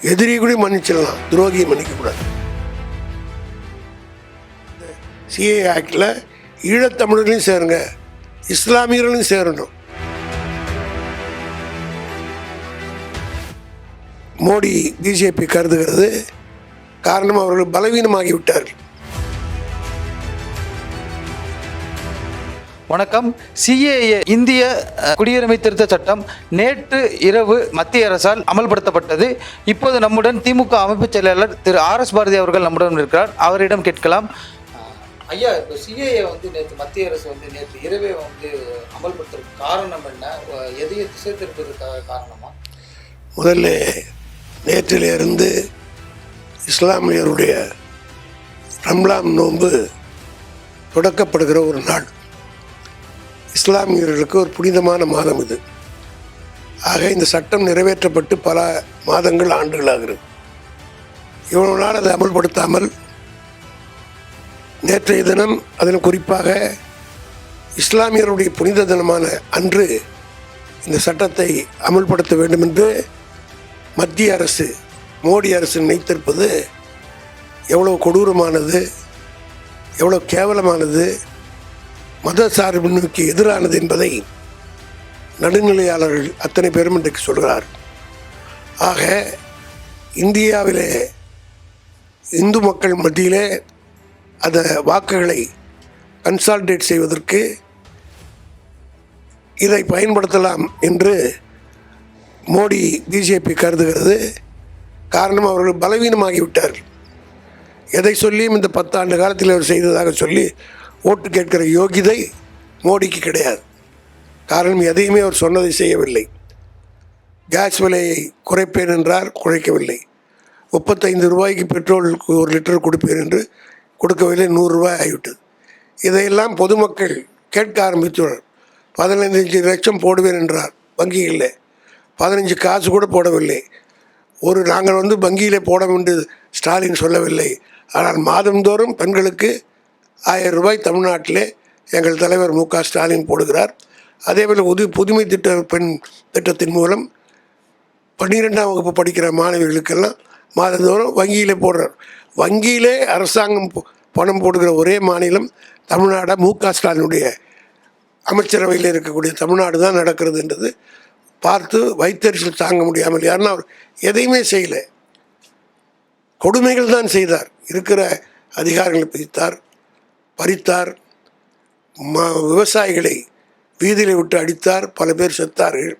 எதிரி கூட மன்னிச்சிடலாம், துரோகியை மன்னிக்கக்கூடாது. சிஏ ஆக்டில் ஈழத்தமிழர்களையும் சேருங்க, இஸ்லாமியர்களையும் சேரணும். மோடி பிஜேபி கருதுகிறது காரணம் அவர்கள் பலவீனமாகிவிட்டார்கள். வணக்கம். சிஏஏ இந்திய குடியுரிமை திருத்த சட்டம் நேற்று இரவு மத்திய அரசால் அமல்படுத்தப்பட்டது. இப்போது நம்முடன் திமுக அமைப்பு செயலாளர் திரு RS பாரதி அவர்கள் நம்முடன் இருக்கிறார். அவரிடம் கேட்கலாம். ஐயா, இப்போ சிஏஏ நேற்று மத்திய அரசு நேற்று இரவே அமல்படுத்துறதுக்கு காரணம் என்ன? எதையை திசை திருப்பதற்காக காரணமா? முதல்ல நேற்றிலிருந்து இஸ்லாமியருடைய ரம்லான் நோன்பு தொடக்கப்படுகிற ஒரு நாள். இஸ்லாமியர்களுக்கு ஒரு புனிதமான மாதம் இது. ஆக இந்த சட்டம் நிறைவேற்றப்பட்டு பல மாதங்கள் ஆண்டுகளாகிறது. இவ்வளவு நாள் அதை அமல்படுத்தாமல் நேற்றைய தினம், அதில் குறிப்பாக இஸ்லாமியருடைய புனித தினமான அன்று இந்த சட்டத்தை அமல்படுத்த வேண்டும் என்று மத்திய அரசு, மோடி அரசு நினைத்திருப்பது எவ்வளோ கொடூரமானது, எவ்வளோ கேவலமானது, மத சார்பின்மைக்கு எதிரானது என்பதை நடுநிலையாளர்கள் அத்தனை பேரும் இன்றைக்கு சொல்கிறார். ஆக இந்தியாவிலே இந்து மக்கள் மத்தியிலே அந்த வாக்குகளை கன்சால்டேட் செய்வதற்கு இதை பயன்படுத்தலாம் என்று மோடி பிஜேபி கருதுகிறது. காரணம் அவர்கள் பலவீனமாகிவிட்டார்கள். எதை சொல்லியும் இந்த 10 ஆண்டு காலத்தில் அவர் செய்ததாக சொல்லி ஓட்டு கேட்கிற யோகிதை மோடிக்கு கிடையாது. காரணம் எதையுமே அவர் சொன்னதை செய்யவில்லை. கேஸ் விலையை குறைப்பேன் என்றார், குறைக்கவில்லை. 35 ரூபாய்க்கு பெட்ரோலுக்கு 1 லிட்டர் கொடுப்பேன் என்று கொடுக்கவில்லை, 100 ரூபாய் ஆகிவிட்டது. இதையெல்லாம் பொதுமக்கள் கேட்க ஆரம்பித்துள்ளார். 15 லட்சம் போடுவேன் என்றார் வங்கிகளில், 15 காசு கூட போடவில்லை. நாங்கள் வங்கியிலே போட என்று ஸ்டாலின் சொல்லவில்லை. ஆனால் மாதந்தோறும் பெண்களுக்கு 1000 ரூபாய் தமிழ்நாட்டிலே எங்கள் தலைவர் MK ஸ்டாலின் போடுகிறார். அதேபோல் புதுமை பெண் திட்டத்தின் மூலம் 12ஆம் வகுப்பு படிக்கிற மாணவிகளுக்கெல்லாம் மாதந்தோறும் வங்கியிலே போடுறார். வங்கியிலே அரசாங்கம் பணம் போடுகிற ஒரே மாநிலம் தமிழ்நாடு. MK ஸ்டாலினுடைய அமைச்சரவையில் இருக்கக்கூடிய தமிழ்நாடு தான் நடக்கிறது என்றது பார்த்து வைத்தறிச்சல் தாங்க முடியாமல், யாருன்னா அவர் எதையுமே செய்யலை, கொடுமைகள் தான் செய்தார். இருக்கிற அதிகாரிகளை பிரித்தார், பறித்தார், விவசாயிகளை வீதியில் விட்டு அடித்தார், பல பேர் செத்தார்கள்.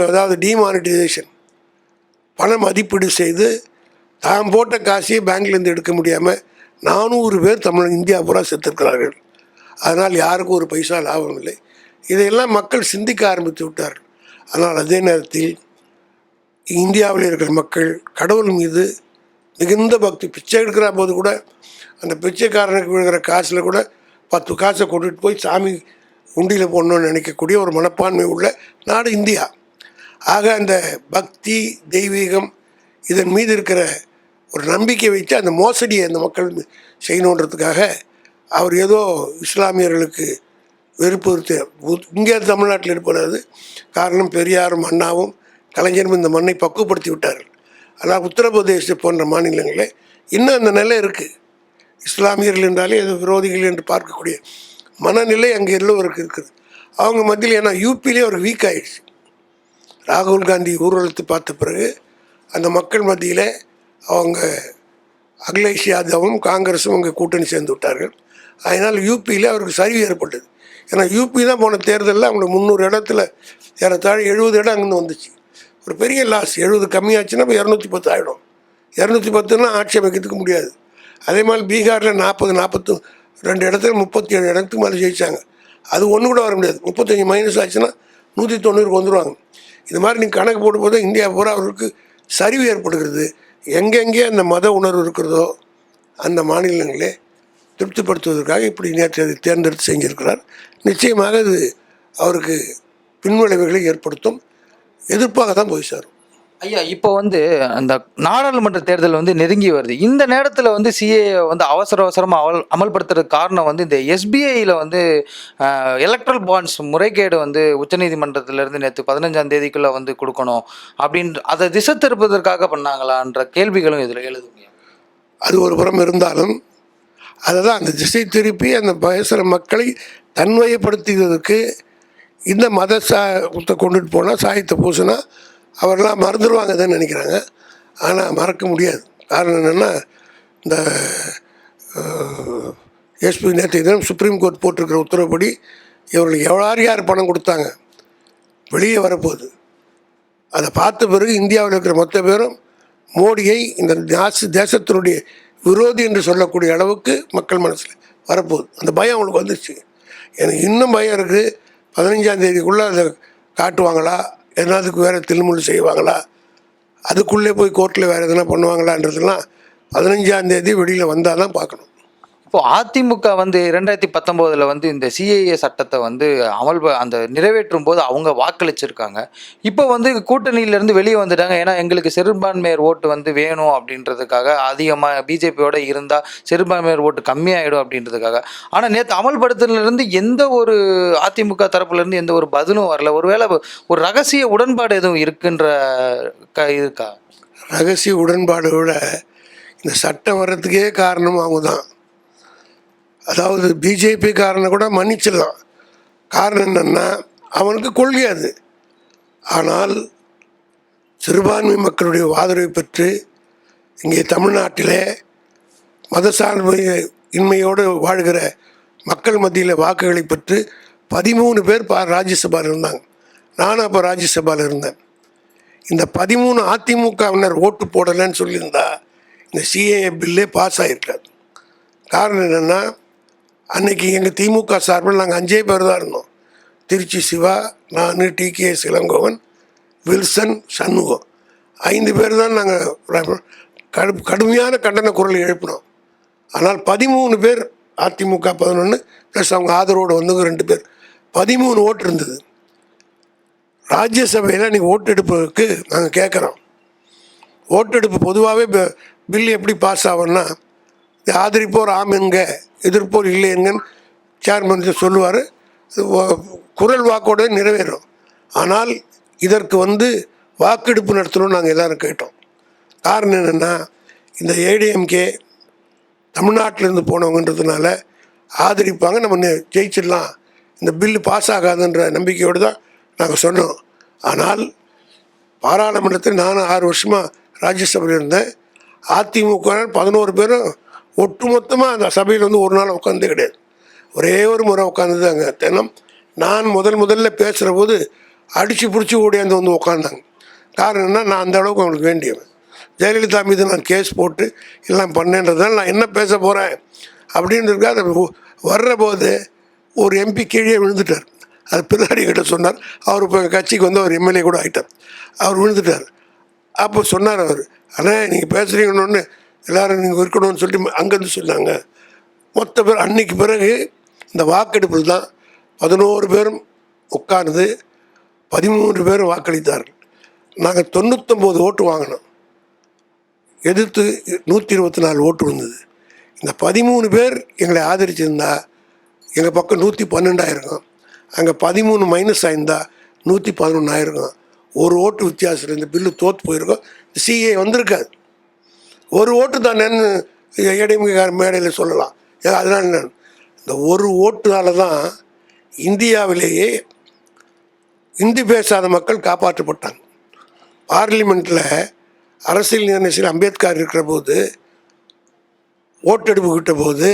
அதாவது டிமானிட்டைசேஷன், பண மதிப்பீடு செய்து தாம் போட்ட காசையே பேங்க்லேருந்து எடுக்க முடியாமல் 400 பேர் இந்தியா பூரா செத்துருக்கிறார்கள். அதனால் யாருக்கும் ஒரு பைசா லாபம் இல்லை. இதையெல்லாம் மக்கள் சிந்திக்க ஆரம்பித்து விட்டார்கள். ஆனால் அதே நேரத்தில் இந்தியாவில் இருக்கிற மக்கள் கடவுள் மீது மிகுந்த பக்தி. பிச்சை எடுக்கிற போது கூட அந்த பிச்சைக்காரனுக்கு விழுகிற காசில் கூட 10 காசை கொண்டுட்டு போய் சாமி உண்டியில் போடணும்னு நினைக்கக்கூடிய ஒரு மனப்பான்மை உள்ள நாடு இந்தியா. ஆக அந்த பக்தி, தெய்வீகம், இதன் மீது இருக்கிற ஒரு நம்பிக்கை வைத்து அந்த மோசடியை அந்த மக்கள் செய்யணுன்றதுக்காக அவர் ஏதோ இஸ்லாமியர்களுக்கு வெறுப்பு இங்கே தமிழ்நாட்டில் இருப்பது. காரணம் பெரியாரும் அண்ணாவும் கலைஞரும் இந்த மண்ணை பக்குவப்படுத்தி விட்டார்கள். ஆனால் உத்தரப்பிரதேச போன்ற மாநிலங்களில் இன்னும் அந்த நிலை இருக்குது. இஸ்லாமியர்கள் என்றாலே அது விரோதிகள் என்று பார்க்கக்கூடிய மனநிலை அங்கே எல்லோருக்கு இருக்குது அவங்க மத்தியில். ஏன்னா யூபியிலே ஒரு வீக் ஆகிடுச்சு. ராகுல் காந்தி ஊர்வலத்தை பார்த்த பிறகு அந்த மக்கள் மத்தியில் அவங்க அகிலேஷ் யாதவும் காங்கிரஸும் அங்கே கூட்டணி சேர்ந்து விட்டார்கள். அதனால் யூபியில் அவருக்கு சரிவு ஏற்பட்டது. ஏன்னா யூபி தான் போன தேர்தலில் அவங்களுக்கு 300 இடத்துல ஏறத்தாழ 70 இடம் அங்கே வந்துச்சு. ஒரு பெரிய லாஸ். 70 கம்மியாச்சுன்னா இப்போ 210 ஆகிடும். 210ன்னா ஆட்சி அமைக்கிறதுக்கு முடியாது. அதே மாதிரி பீகாரில் 42 இடத்துல 37 இடத்துக்கு மேலே ஜெயித்தாங்க. அது ஒன்று கூட வர முடியாது. 35 மைனஸ் ஆச்சுன்னா 190 வந்துடுவாங்க. இது மாதிரி நீங்கள் கணக்கு போடும்போது இந்தியா பூரா அவருக்கு சரிவு ஏற்படுகிறது. எங்கெங்கே அந்த மத உணர்வு இருக்கிறதோ அந்த மாநிலங்களே திருப்திப்படுத்துவதற்காக இப்படி நேற்று அதை தேர்ந்தெடுத்து செஞ்சிருக்கிறார். நிச்சயமாக அது அவருக்கு பின்விளைவுகளை ஏற்படுத்தும். எதிர்ப்பாக தான் போய் சாரும். ஐயா இப்போ வந்து அந்த நாடாளுமன்ற தேர்தல் வந்து நெருங்கி வருது. இந்த நேரத்தில் வந்து சிஏஏ வந்து அவசர அவசரமாக அமல்படுத்துறதுக்கு காரணம் வந்து இந்த எஸ்பிஐயில் வந்து எலக்ட்ரல் பாண்ட்ஸ் முறைகேடு வந்து உச்சநீதிமன்றத்திலிருந்து நேற்று 15ஆம் தேதிக்குள்ளே வந்து கொடுக்கணும் அப்படின்ற அதை திசை திருப்பதற்காக பண்ணாங்களான்ற கேள்விகளும் இதில் எழுதுங்க. அது ஒரு புறம் இருந்தாலும் அதை தான் அந்த திசை திருப்பி அந்த பேசுகிற மக்களை தன்வயப்படுத்துவதற்கு இந்த மத கொண்டுட்டு போனால் சாயத்தை பூசினா அவரெல்லாம் மறந்துடுவாங்கன்னு நினைக்கிறாங்க. ஆனால் மறக்க முடியாது. காரணம் என்னென்னா இந்த எஸ்பி நேற்று தினம் சுப்ரீம் கோர்ட் போட்டிருக்கிற உத்தரவுப்படி இவர்களுக்கு யார் பணம் கொடுத்தாங்க வெளியே வரப்போகுது. அதை பார்த்த பிறகு இந்தியாவில் இருக்கிற மொத்த பேரும் மோடியை இந்த தேசத்தினுடைய விரோதி என்று சொல்லக்கூடிய அளவுக்கு மக்கள் மனசில் வரப்போகுது. அந்த பயம் அவங்களுக்கு வந்துருச்சு. எனக்கு இன்னும் பயம் இருக்குது. 15ஆம் தேதிக்குள்ளே அதை காட்டுவாங்களா, எதனாதுக்கு வேறு தில்முள் செய்வாங்களா, அதுக்குள்ளே போய் கோர்ட்டில் வேறு எதனா பண்ணுவாங்களான்றதுலாம் 15ஆம் தேதி வெளியில் வந்தால் தான் பார்க்கணும். இப்போ அதிமுக வந்து 2019 வந்து இந்த சிஏஏ சட்டத்தை வந்து அந்த நிறைவேற்றும் போது அவங்க வாக்களிச்சிருக்காங்க. இப்போ வந்து கூட்டணியிலேருந்து வெளியே வந்துட்டாங்க. ஏன்னா எங்களுக்கு சிறுபான்மையர் ஓட்டு வந்து வேணும் அப்படின்றதுக்காக, அதிகமாக பிஜேபியோட இருந்தால் சிறுபான்மையர் ஓட்டு கம்மியாயிடும் அப்படின்றதுக்காக. ஆனால் நேற்று அமல்படுத்துலேருந்து எந்த ஒரு அதிமுக தரப்புலேருந்து எந்த ஒரு பதிலும் வரல. ஒருவேளை ஒரு ரகசிய உடன்பாடு எதுவும் இருக்குன்ற இருக்கா? ரகசிய உடன்பாடு விட இந்த சட்டம் வர்றதுக்கே காரணம் அவங்க தான். அதாவது பிஜேபி காரனை கூட மன்னிச்சிடலாம். காரணம் என்னென்னா அவனுக்கு கொள்கை அது. ஆனால் சிறுபான்மை மக்களுடைய ஆதரவை பெற்று இங்கே தமிழ்நாட்டிலே மதசார்பு இன்மையோடு வாழ்கிற மக்கள் மத்தியில் வாக்குகளை பெற்று 13 பேர் ராஜ்யசபாவில் இருந்தாங்க. நானும் அப்போ ராஜ்யசபாவில் இருந்தேன். இந்த 13 அதிமுகவினர் ஓட்டு போடலைன்னு சொல்லியிருந்தா இந்த சிஏஏ பில்லே பாஸ் ஆகிருக்காது. காரணம் என்னென்னா அன்றைக்கி எங்கள் திமுக சார்பில் நாங்கள் 5 பேர் தான் இருந்தோம். திருச்சி சிவா, நான், டிகேஎஸ் இளங்கோவன், வில்சன், சண்முகம் 5 பேர் தான் நாங்கள் கடுமையான கண்டன குரல் எழுப்பினோம். ஆனால் 13 பேர் அதிமுக 11 ப்ளஸ் அவங்க ஆதரவோடு வந்தவங்க 2 பேர் 13 ஓட்டு இருந்தது. ராஜ்யசபையில் இன்றைக்கி ஓட்டெடுப்புக்கு நாங்கள் கேட்குறோம். ஓட்டெடுப்பு பொதுவாகவே பில் எப்படி பாஸ் ஆகும்னா ஆதரிப்போர் ஆமென்க எதிர்ப்போர் இல்லைங்கன்னு சேர்மன் சொல்லுவார். குரல் வாக்கோடு நிறைவேறும். ஆனால் இதற்கு வந்து வாக்கெடுப்பு நடத்தணும்னு நாங்கள் எல்லோரும் கேட்டோம். காரணம் என்னென்னா இந்த ஏடிஎம்கே தமிழ்நாட்டிலேருந்து போனவங்கன்றதுனால ஆதரிப்பாங்க, நம்ம ஜெயிச்சிடலாம், இந்த பில்லு பாஸ் ஆகாதுன்ற நம்பிக்கையோடு தான் நாங்கள் சொன்னோம். ஆனால் பாராளுமன்றத்தில் நானும் 6 வருஷமாக ராஜ்யசபையில் இருந்தேன். அதிமுக 11 பேரும் ஒட்டுமொத்தமாக அந்த சபையில் வந்து ஒரு நாள் உட்காந்தே கிடையாது. ஒரே ஒரு முறை உட்காந்தது அங்கே தினம். நான் முதல்ல பேசுகிற போது அடித்து பிடிச்சி ஓடியாந்து வந்து உட்காந்தாங்க. காரணம் என்ன, நான் அந்த அளவுக்கு அவங்களுக்கு வேண்டியவன். ஜெயலலிதா மீது நான் கேஸ் போட்டு எல்லாம் பண்ணேன்றதுனால நான் என்ன பேச போகிறேன் அப்படின்றதுக்கு அதை வர்ற போது ஒரு எம்பி கீழே விழுந்துட்டார். அது பின்னாடி கிட்ட சொன்னார். அவர் இப்போ எங்கள் கட்சிக்கு வந்து அவர் எம்எல்ஏ கூட ஆகிட்டார். அவர் விழுந்துட்டார். அப்போ சொன்னார் அவர், ஆனால் நீங்கள் பேசுகிறீங்கன்னு எல்லோரும் நீங்கள் இருக்கணும்னு சொல்லிட்டு அங்கேருந்து சொன்னாங்க. மொத்த பேர் அன்னைக்கு பிறகு இந்த வாக்கெடுப்பில் தான் 11 பேரும் உட்கார்ந்து 13 பேரும் வாக்களித்தார்கள். நாங்கள் 99 ஓட்டு வாங்கினோம். எதிர்த்து 124 ஓட்டு வந்தது. இந்த 13 பேர் எங்களை ஆதரிச்சிருந்தா எங்கள் பக்கம் 112 ஆயிருக்கும். அங்கே 13 மைனஸ் ஆயிருந்தா 111 ஆயிருக்கும். ஒரு ஓட்டு வித்தியாசம் இந்த பில்லு தோற்று போயிருக்கோம். சிஏ வந்திருக்காது. ஒரு ஓட்டு தானேன்னு ஏடிஎம்கே மேடையில் சொல்லலாம். அதனால் என்ன, இந்த ஒரு ஓட்டுனால தான் இந்தியாவிலேயே இந்தி பேசாத மக்கள் காப்பாற்றப்பட்டாங்க. பார்லிமெண்ட்டில் அரசியல் நிர்ணயம் அம்பேத்கர் இருக்கிற போது ஓட்டெடுப்பு கிட்ட போது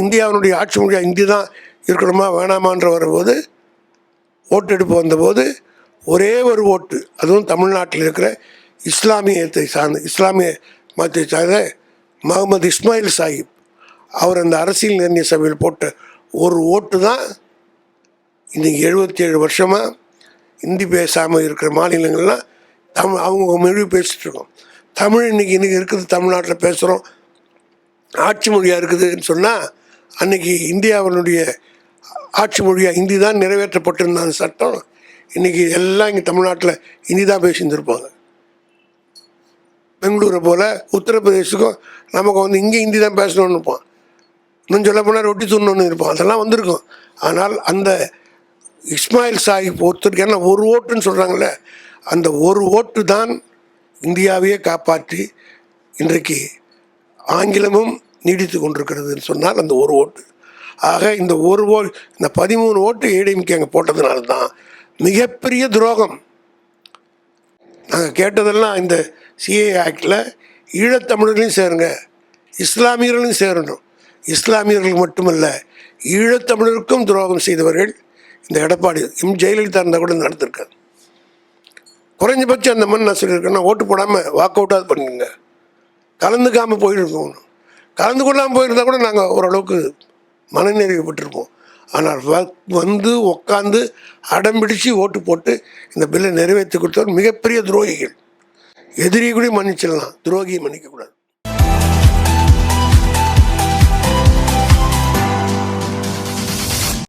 இந்தியாவினுடைய ஆட்சி மொழியாக இந்தி தான் இருக்கணுமா வேணாமான்ற வரும்போது ஓட்டெடுப்பு வந்தபோது ஒரே ஒரு ஓட்டு, அதுவும் தமிழ்நாட்டில் இருக்கிற இஸ்லாமிய மதத்தை சார்ந்த முகமது இஸ்மாயில் சாஹிப் அவர் அந்த அரசியல் நிர்ணய சபையில் போட்ட ஒரு ஓட்டு தான் இன்றைக்கி 77 வருஷமாக இந்தி பேசாமல் இருக்கிற மாநிலங்கள்லாம் அவங்க மொழி பேசிகிட்ருக்கோம். தமிழ் இன்றைக்கி இருக்குது, தமிழ்நாட்டில் பேசுகிறோம், ஆட்சி மொழியாக இருக்குதுன்னு சொன்னால் அன்றைக்கி இந்தியாவினுடைய ஆட்சி மொழியாக ஹிந்தி தான் நிறைவேற்றப்பட்டிருந்த அந்த சட்டம் இன்றைக்கி எல்லாம் இங்கே தமிழ்நாட்டில் ஹிந்தி தான் பேசியிருந்துருப்பாங்க. பெங்களூரை போல் உத்தரப்பிரதேசுக்கும் நமக்கு வந்து இங்கே ஹிந்தி தான் பேசணும்னு இருப்பான். இன்னும் சொல்ல போனால் ரொட்டி துண்ணு இருப்பான். அதெல்லாம் வந்திருக்கும். ஆனால் அந்த இஸ்மாயில் சாஹிப் ஒருத்தருக்கு என்ன ஒரு ஓட்டுன்னு சொல்கிறாங்களே, அந்த ஒரு ஓட்டு தான் இந்தியாவையே காப்பாற்றி இன்றைக்கு ஆங்கிலமும் நீடித்து கொண்டிருக்கிறதுன்னு சொன்னால் அந்த ஒரு ஓட்டு. ஆக இந்த ஒரு இந்த 13 ஓட்டு ஏடிஎம்கே அங்கே போட்டதுனால தான் மிகப்பெரிய துரோகம். நாங்கள் கேட்டதெல்லாம் இந்த சிஏ ஆக்டில் ஈழத்தமிழர்களையும் சேருங்க, இஸ்லாமியர்களையும் சேரணும். இஸ்லாமியர்களுக்கு மட்டுமல்ல, ஈழத்தமிழருக்கும் துரோகம் செய்தவர்கள் இந்த எடப்பாடி. ஜெயலலிதா இருந்தால் கூட நடந்திருக்காரு. குறைஞ்சபட்சம் அந்த மண் நான் சொல்லியிருக்கேன்னா ஓட்டு போடாமல் வாக் அவுட்டாவது பண்ணுங்க, கலந்துக்காமல் போயிருக்கோம். கலந்து கொள்ளாமல் போயிருந்தால் கூட நாங்கள் ஓரளவுக்கு மனநிறைவுப்பட்டிருப்போம். ஆனால் வந்து உட்காந்து அடம்பிடிச்சு ஓட்டு போட்டு இந்த பில்லை நிறைவேற்றி கொடுத்தவர் மிகப்பெரிய துரோகிகள். எதிரியை கூட மன்னிச்சிடலாம், துரோகியை மன்னிக்கக்கூடாது.